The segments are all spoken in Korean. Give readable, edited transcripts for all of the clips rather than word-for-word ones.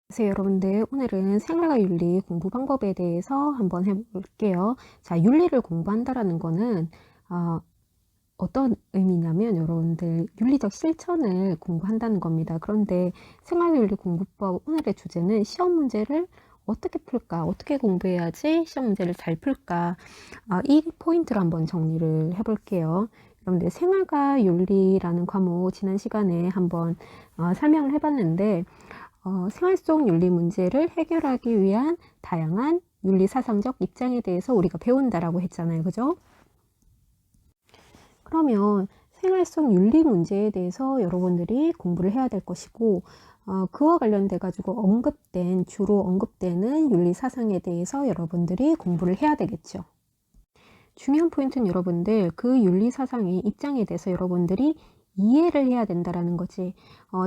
안녕하세요, 여러분들. 오늘은 생활과 윤리 공부 방법에 대해서 한번 해볼게요. 자, 윤리를 공부한다라는 거는 어떤 의미냐면 여러분들 윤리적 실천을 공부한다는 겁니다. 그런데 생활윤리 공부법 오늘의 주제는 시험 문제를 어떻게 풀까? 어떻게 공부해야지 시험 문제를 잘 풀까? 이 포인트를 한번 정리를 해볼게요. 여러분들 생활과 윤리라는 과목 지난 시간에 한번 설명을 해봤는데 생활 속 윤리 문제를 해결하기 위한 다양한 윤리사상적 입장에 대해서 우리가 배운다라고 했잖아요. 그죠? 그러면 생활 속 윤리 문제에 대해서 여러분들이 공부를 해야 될 것이고, 그와 관련돼 가지고 주로 언급되는 윤리사상에 대해서 여러분들이 공부를 해야 되겠죠. 중요한 포인트는 여러분들 그 윤리사상의 입장에 대해서 여러분들이 이해를 해야 된다라는 거지.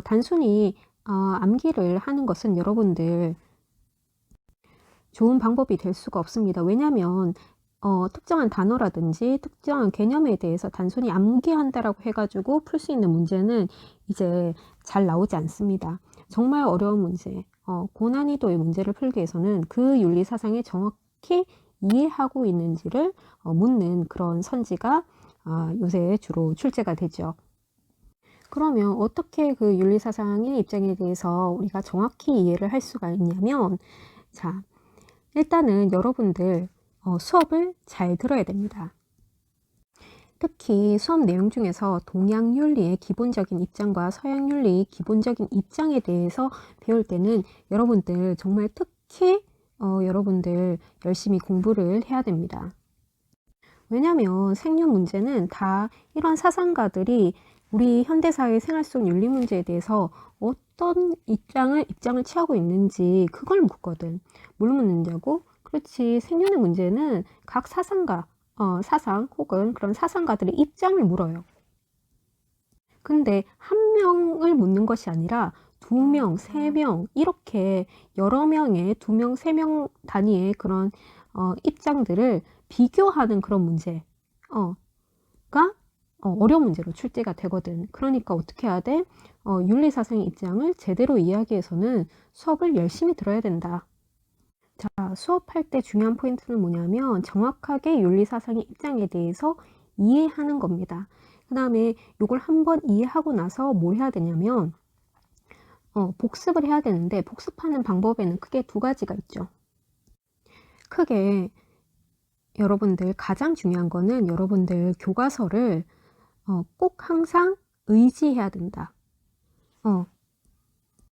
단순히 암기를 하는 것은 여러분들 좋은 방법이 될 수가 없습니다. 왜냐하면 특정한 단어라든지 특정한 개념에 대해서 단순히 암기한다라고 해가지고 풀 수 있는 문제는 이제 잘 나오지 않습니다. 정말 어려운 문제, 고난이도의 문제를 풀기 위해서는 그 윤리사상에 정확히 이해하고 있는지를 묻는 그런 선지가 요새 주로 출제가 되죠. 그러면 어떻게 그 윤리사상의 입장에 대해서 우리가 정확히 이해를 할 수가 있냐면, 자, 일단은 여러분들 수업을 잘 들어야 됩니다. 특히 수업 내용 중에서 동양 윤리의 기본적인 입장과 서양 윤리의 기본적인 입장에 대해서 배울 때는 여러분들 정말 특히 여러분들 열심히 공부를 해야 됩니다. 왜냐하면 생존 문제는 다 이런 사상가들이 우리 현대사회 생활 속 윤리 문제에 대해서 어떤 입장을 취하고 있는지 그걸 묻거든. 뭘 묻느냐고? 그렇지. 생존의 문제는 각 사상가, 사상 혹은 그런 사상가들의 입장을 물어요. 근데 한 명을 묻는 것이 아니라 두 명, 세 명 이렇게 여러 명의 두 명, 세 명 단위의 그런 입장들을 비교하는 그런 문제가 어려운 문제로 출제가 되거든. 그러니까 어떻게 해야 돼? 윤리사상의 입장을 제대로 이해하기 위해서는 수업을 열심히 들어야 된다. 자, 수업할 때 중요한 포인트는 뭐냐면 정확하게 윤리사상의 입장에 대해서 이해하는 겁니다. 그 다음에 이걸 한번 이해하고 나서 뭘 해야 되냐면 복습을 해야 되는데 복습하는 방법에는 크게 두 가지가 있죠. 크게 여러분들 가장 중요한 거는 여러분들 교과서를 꼭 항상 의지해야 된다.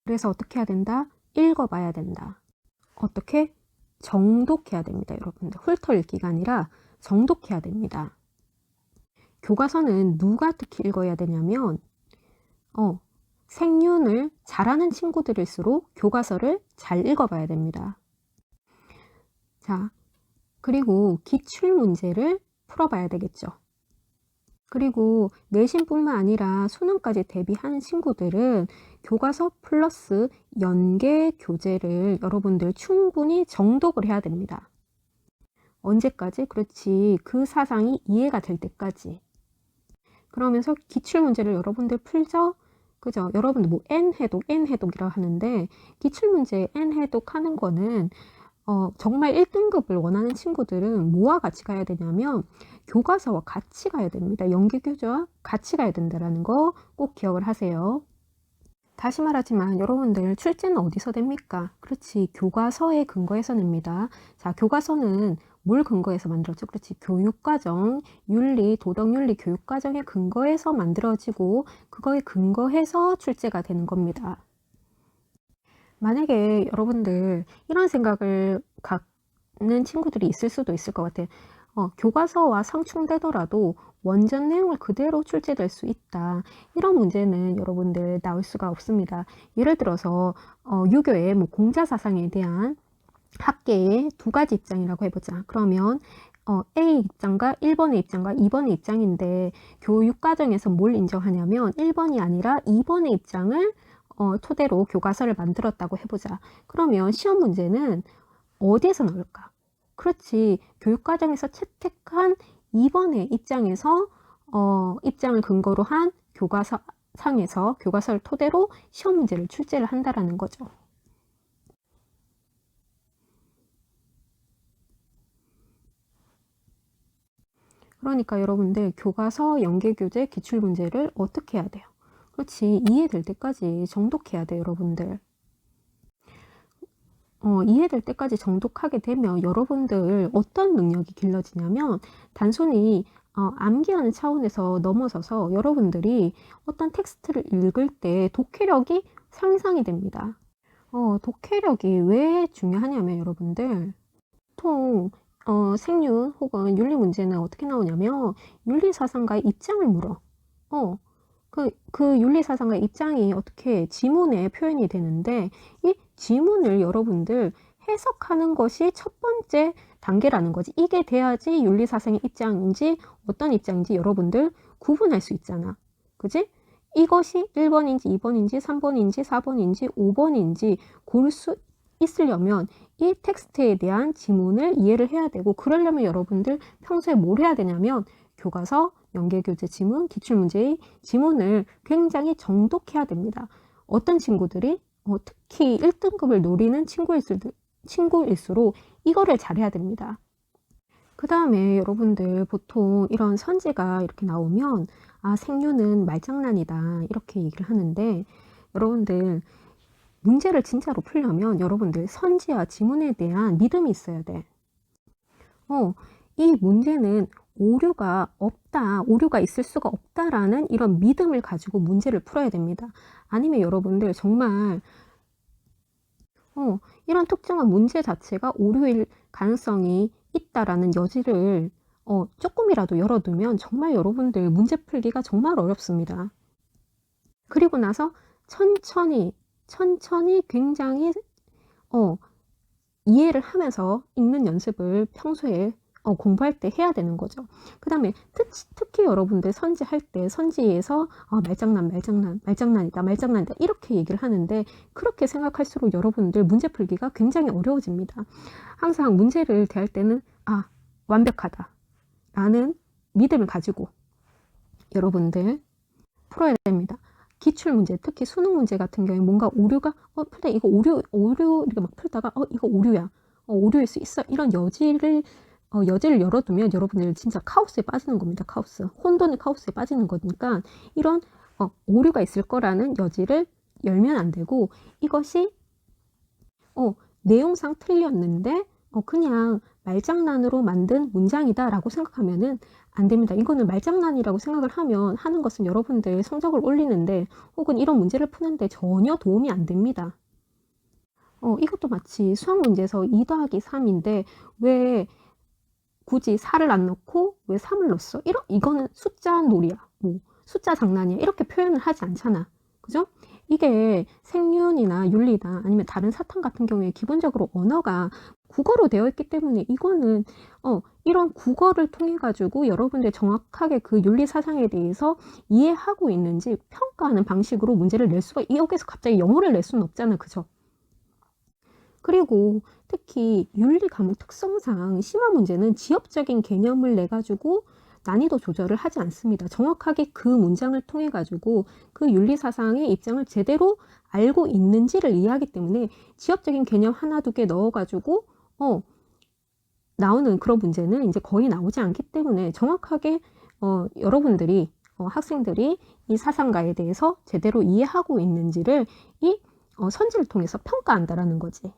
그래서 어떻게 해야 된다? 읽어봐야 된다. 어떻게? 정독해야 됩니다, 여러분들. 훑어 읽기가 아니라 정독해야 됩니다. 교과서는 누가 특히 읽어야 되냐면 생윤을 잘하는 친구들일수록 교과서를 잘 읽어봐야 됩니다. 자, 그리고 기출문제를 풀어봐야 되겠죠. 그리고 내신뿐만 아니라 수능까지 대비하는 친구들은 교과서 플러스 연계 교재를 여러분들 충분히 정독을 해야 됩니다. 언제까지? 그렇지. 그 사상이 이해가 될 때까지. 그러면서 기출문제를 여러분들 풀죠? 그죠? 여러분들 뭐 N해독이라고 하는데 기출문제 N해독 하는 거는 정말 1등급을 원하는 친구들은 뭐와 같이 가야 되냐면 교과서와 같이 가야 됩니다. 연계 교재와 같이 가야 된다는 거 꼭 기억을 하세요. 다시 말하지만 여러분들 출제는 어디서 됩니까? 그렇지. 교과서에 근거해서 냅니다. 자, 교과서는 뭘 근거해서 만들었죠? 그렇지. 교육과정, 윤리, 도덕윤리 교육과정에 근거해서 만들어지고 그거에 근거해서 출제가 되는 겁니다. 만약에 여러분들 이런 생각을 갖는 친구들이 있을 수도 있을 것 같아요. 교과서와 상충되더라도 원전 내용을 그대로 출제될 수 있다. 이런 문제는 여러분들 나올 수가 없습니다. 예를 들어서 유교의 뭐 공자사상에 대한 학계의 두 가지 입장이라고 해보자. 그러면 A 입장과 1번의 입장과 2번의 입장인데 교육과정에서 뭘 인정하냐면 1번이 아니라 2번의 입장을 토대로 교과서를 만들었다고 해보자. 그러면 시험 문제는 어디에서 나올까? 그렇지. 교육과정에서 채택한 2번의 입장에서 입장을 근거로 한 교과서상에서 교과서를 토대로 시험 문제를 출제를 한다라는 거죠. 그러니까 여러분들 교과서, 연계교재, 기출문제를 어떻게 해야 돼요? 그렇지, 이해될 때까지 정독해야 돼요, 여러분들. 이해될 때까지 정독하게 되면 여러분들 어떤 능력이 길러지냐면 단순히 암기하는 차원에서 넘어서서 여러분들이 어떤 텍스트를 읽을 때 독해력이 향상이 됩니다. 독해력이 왜 중요하냐면 여러분들 보통 생윤 혹은 윤리 문제는 어떻게 나오냐면 윤리사상가의 입장을 물어. 그 윤리사상가의 입장이 어떻게 지문에 표현이 되는데 이 지문을 여러분들 해석하는 것이 첫 번째 단계라는 거지. 이게 돼야지 윤리사상의 입장인지 어떤 입장인지 여러분들 구분할 수 있잖아. 그지? 이것이 1번인지 2번인지 3번인지 4번인지 5번인지 고를 수 있으려면 이 텍스트에 대한 지문을 이해를 해야 되고, 그러려면 여러분들 평소에 뭘 해야 되냐면 교과서, 연계교재 지문, 기출문제의 지문을 굉장히 정독해야 됩니다. 어떤 친구들이 특히 1등급을 노리는 친구일수록 이거를 잘해야 됩니다. 그 다음에 여러분들 보통 이런 선지가 이렇게 나오면 생유는 말장난이다 이렇게 얘기를 하는데, 여러분들 문제를 진짜로 풀려면 여러분들 선지와 지문에 대한 믿음이 있어야 돼. 이 문제는 오류가 없다, 오류가 있을 수가 없다라는 이런 믿음을 가지고 문제를 풀어야 됩니다. 아니면 여러분들 정말 이런 특정한 문제 자체가 오류일 가능성이 있다라는 여지를 조금이라도 열어두면 정말 여러분들 문제 풀기가 정말 어렵습니다. 그리고 나서 천천히 굉장히 이해를 하면서 읽는 연습을 평소에 공부할 때 해야 되는 거죠. 그 다음에 특히 여러분들 선지할 때 선지에서 말장난이다 이렇게 얘기를 하는데, 그렇게 생각할수록 여러분들 문제 풀기가 굉장히 어려워집니다. 항상 문제를 대할 때는 완벽하다 라는 믿음을 가지고 여러분들 풀어야 됩니다. 기출문제, 특히 수능 문제 같은 경우에 뭔가 오류가 풀때 이거 오류 이렇게 막 풀다가 이거 오류야, 오류일 수 있어, 이런 여지를 열어두면 여러분들 진짜 카오스에 빠지는 겁니다. 카오스, 혼돈의 카오스에 빠지는 거니까 이런 오류가 있을 거라는 여지를 열면 안 되고, 이것이 내용상 틀렸는데 그냥 말장난으로 만든 문장이다 라고 생각하면은 안 됩니다. 이거는 말장난이라고 생각을 하는 것은 여러분들 성적을 올리는데 혹은 이런 문제를 푸는데 전혀 도움이 안 됩니다. 이것도 마치 수학 문제에서 2 더하기 3인데 왜 굳이 4를 안 넣고 왜 3을 넣었어? 이거는 숫자 놀이야, 숫자 장난이야, 이렇게 표현을 하지 않잖아. 그죠? 이게 생윤이나 윤리나 아니면 다른 사탕 같은 경우에 기본적으로 언어가 국어로 되어 있기 때문에 이거는 이런 국어를 통해 가지고 여러분들 정확하게 그 윤리 사상에 대해서 이해하고 있는지 평가하는 방식으로 문제를 낼 수가, 여기서 갑자기 영어를 낼 수는 없잖아. 그죠? 그리고 특히 윤리 과목 특성상 심화 문제는 지엽적인 개념을 내 가지고 난이도 조절을 하지 않습니다. 정확하게 그 문장을 통해 가지고 그 윤리 사상의 입장을 제대로 알고 있는지를 이해하기 때문에 지엽적인 개념 하나 두 개 넣어 가지고 나오는 그런 문제는 이제 거의 나오지 않기 때문에 정확하게 여러분들이 학생들이 이 사상가에 대해서 제대로 이해하고 있는지를 이 선지를 통해서 평가한다라는 거지.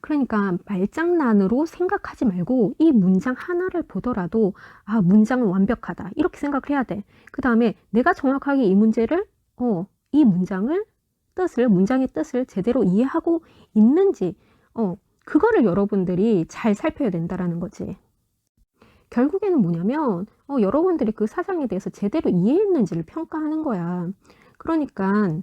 그러니까 말장난으로 생각하지 말고 이 문장 하나를 보더라도 문장은 완벽하다 이렇게 생각을 해야 돼. 그 다음에 내가 정확하게 이 문제를 이 문장의 뜻을 제대로 이해하고 있는지 그거를 여러분들이 잘 살펴야 된다라는 거지. 결국에는 뭐냐면 여러분들이 그 사상에 대해서 제대로 이해했는지를 평가하는 거야. 그러니까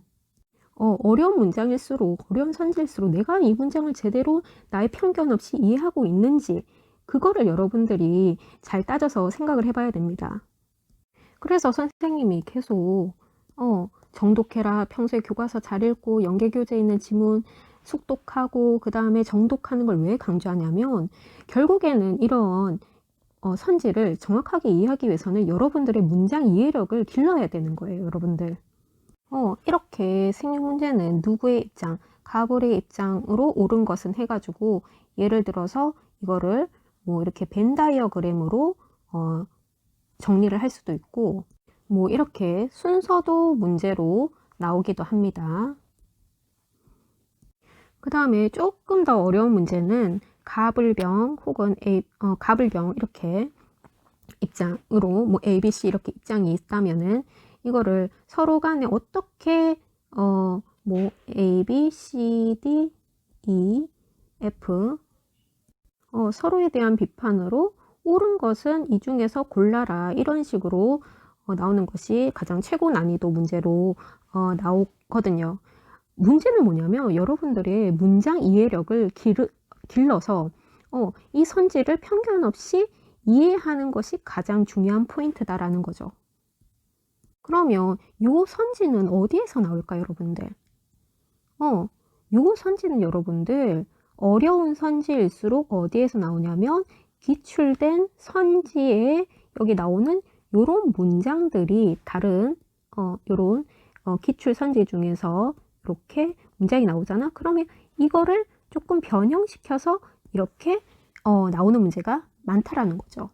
어려운 문장일수록, 어려운 선지일수록 내가 이 문장을 제대로 나의 편견 없이 이해하고 있는지 그거를 여러분들이 잘 따져서 생각을 해봐야 됩니다. 그래서 선생님이 계속 정독해라, 평소에 교과서 잘 읽고 연계교재에 있는 지문 숙독하고 그 다음에 정독하는 걸 왜 강조하냐면 결국에는 이런 선지를 정확하게 이해하기 위해서는 여러분들의 문장 이해력을 길러야 되는 거예요, 여러분들. 이렇게 생육 문제는 누구의 입장, 가벌의 입장으로 옳은 것은 해가지고 예를 들어서 이거를 이렇게 벤 다이어그램으로 정리를 할 수도 있고, 뭐 이렇게 순서도 문제로 나오기도 합니다. 그 다음에 조금 더 어려운 문제는 가불병 혹은 가불병 이렇게 입장으로 뭐 A, B, C 이렇게 입장이 있다면은 이거를 서로 간에 어떻게 뭐 A, B, C, D, E, F 서로에 대한 비판으로 옳은 것은 이 중에서 골라라 이런 식으로 나오는 것이 가장 최고 난이도 문제로 나오거든요. 문제는 뭐냐면 여러분들의 문장 이해력을 길러서 이 선지를 편견 없이 이해하는 것이 가장 중요한 포인트다라는 거죠. 그러면 요 선지는 어디에서 나올까요, 여러분들? 요 선지는 여러분들 어려운 선지일수록 어디에서 나오냐면 기출된 선지에 여기 나오는 요런 문장들이 다른 요런 기출 선지 중에서 이렇게 문장이 나오잖아. 그러면 이거를 조금 변형시켜서 이렇게 나오는 문제가 많다라는 거죠.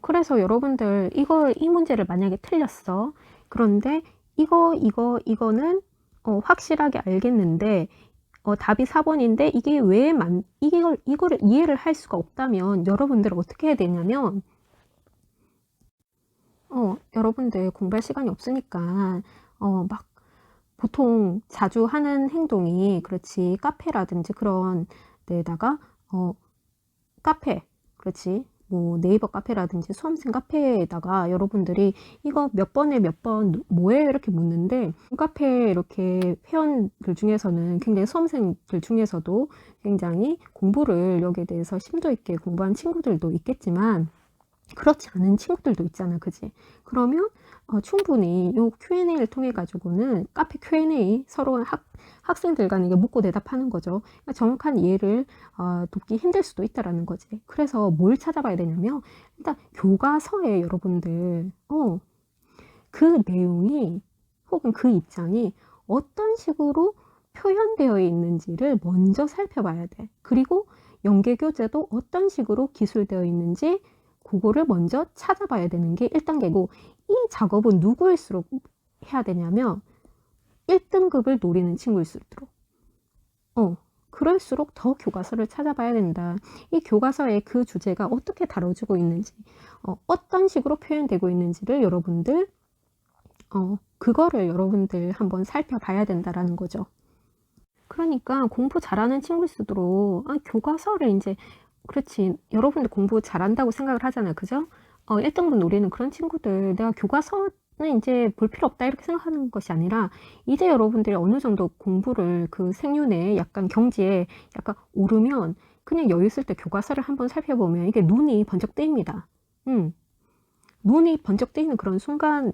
그래서 여러분들 이 문제를 만약에 틀렸어. 그런데 이거는 확실하게 알겠는데 답이 4번인데 이게 왜 이거를 이해를 할 수가 없다면 여러분들은 어떻게 해야 되냐면 여러분들 공부할 시간이 없으니까 막 보통 자주 하는 행동이 그렇지 카페라든지 그런 데다가 카페 그렇지 뭐 네이버 카페라든지 수험생 카페에다가 여러분들이 이거 몇 번에 몇 번 뭐예요 이렇게 묻는데 카페 이렇게 회원들 중에서는 굉장히 수험생들 중에서도 굉장히 공부를 여기에 대해서 심도 있게 공부한 친구들도 있겠지만 그렇지 않은 친구들도 있잖아, 그지? 그러면 충분히 요 Q&A를 통해 가지고는 카페 Q&A 서로 학생들 간에 묻고 대답하는 거죠. 그러니까 정확한 이해를 돕기 힘들 수도 있다라는 거지. 그래서 뭘 찾아봐야 되냐면 일단 교과서에 여러분들 그 내용이 혹은 그 입장이 어떤 식으로 표현되어 있는지를 먼저 살펴봐야 돼. 그리고 연계교재도 어떤 식으로 기술되어 있는지 그거를 먼저 찾아봐야 되는 게 1단계고 이 작업은 누구일수록 해야 되냐면 1등급을 노리는 친구일수록 그럴수록 더 교과서를 찾아봐야 된다. 이 교과서의 그 주제가 어떻게 다뤄지고 있는지 어떤 식으로 표현되고 있는지를 여러분들 그거를 여러분들 한번 살펴봐야 된다라는 거죠. 그러니까 공부 잘하는 친구일수록 교과서를 이제 그렇지. 여러분들 공부 잘한다고 생각을 하잖아요. 그죠? 1등급 노리는 그런 친구들, 내가 교과서는 이제 볼 필요 없다 이렇게 생각하는 것이 아니라 이제 여러분들이 어느 정도 공부를 그 생윤에 약간 경지에 약간 오르면 그냥 여유 있을 때 교과서를 한번 살펴보면 이게 눈이 번쩍 뜨입니다. 눈이 번쩍 뜨이는 그런 순간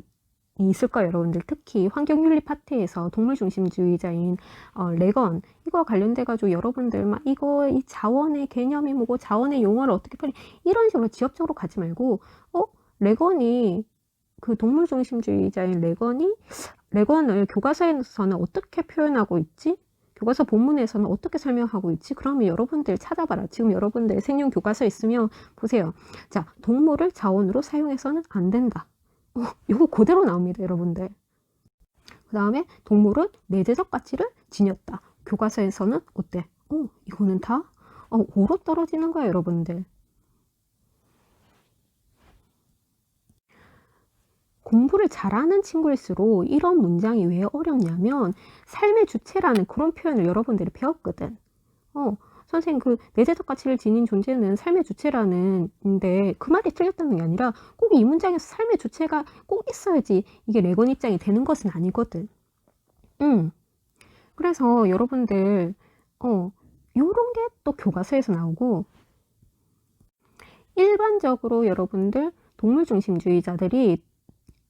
있을 거예요, 여러분들. 특히 환경윤리 파트에서 동물중심주의자인 레건 이거 관련돼 가지고 여러분들 막 이 자원의 개념이 뭐고 자원의 용어를 어떻게 풀리 이런 식으로 지역적으로 가지 말고 레건이 그 동물중심주의자인 레건을 교과서에서는 어떻게 표현하고 있지? 교과서 본문에서는 어떻게 설명하고 있지? 그러면 여러분들 찾아봐라. 지금 여러분들 생윤 교과서 있으면 보세요. 자, 동물을 자원으로 사용해서는 안 된다. 이거 그대로 나옵니다, 여러분들. 그 다음에 동물은 내재적 가치를 지녔다. 교과서에서는 어때? 이거는 다 오로 떨어지는 거야, 여러분들. 공부를 잘하는 친구일수록 이런 문장이 왜 어렵냐면 삶의 주체라는 그런 표현을 여러분들이 배웠거든. 선생님 그 내재적 가치를 지닌 존재는 삶의 주체라는데 그 말이 틀렸다는 게 아니라 꼭 이 문장에서 삶의 주체가 꼭 있어야지 이게 레건 입장이 되는 것은 아니거든. 그래서 여러분들 요런 게 또 교과서에서 나오고 일반적으로 여러분들 동물중심주의자들이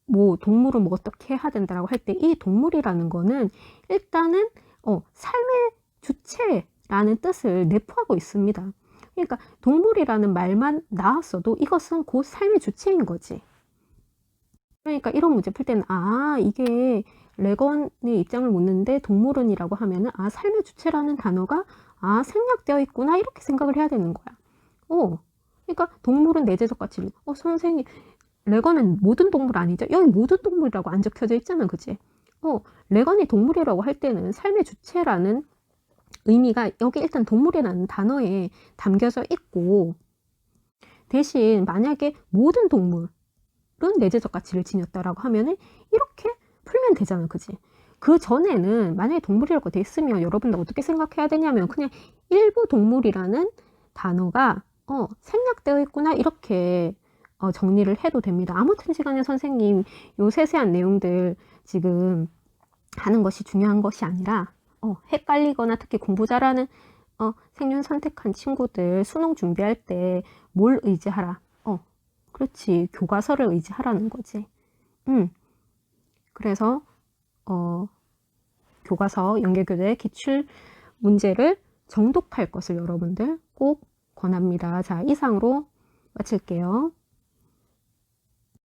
뭐 동물은 뭐 어떻게 해야 된다라고 할 때 이 동물이라는 거는 일단은 삶의 주체라는 뜻을 내포하고 있습니다. 그러니까 동물이라는 말만 나왔어도 이것은 곧 삶의 주체인 거지. 그러니까 이런 문제 풀 때는 이게 레건의 입장을 묻는데 동물원이라고 하면은 삶의 주체라는 단어가 생략되어 있구나 이렇게 생각을 해야 되는 거야. 그러니까 동물은 내재적 가치를 선생님 레건은 모든 동물 아니죠? 여기 모든 동물이라고 안 적혀져 있잖아, 그지? 레건이 동물이라고 할 때는 삶의 주체라는 의미가 여기 일단 동물이라는 단어에 담겨져 있고, 대신 만약에 모든 동물은 내재적 가치를 지녔다라고 하면은 이렇게 풀면 되잖아, 그지? 그 전에는 만약에 동물이라고 돼 있으면 여러분들 어떻게 생각해야 되냐면 그냥 일부 동물이라는 단어가 생략되어 있구나 이렇게 정리를 해도 됩니다. 아무튼 시간에 선생님 요 세세한 내용들 지금 하는 것이 중요한 것이 아니라 헷갈리거나 특히 공부 잘하는 생윤 선택한 친구들 수능 준비할 때 뭘 의지하라? 그렇지, 교과서를 의지하라는 거지. 그래서 교과서 연계교재 기출 문제를 정독할 것을 여러분들 꼭 권합니다. 자, 이상으로 마칠게요.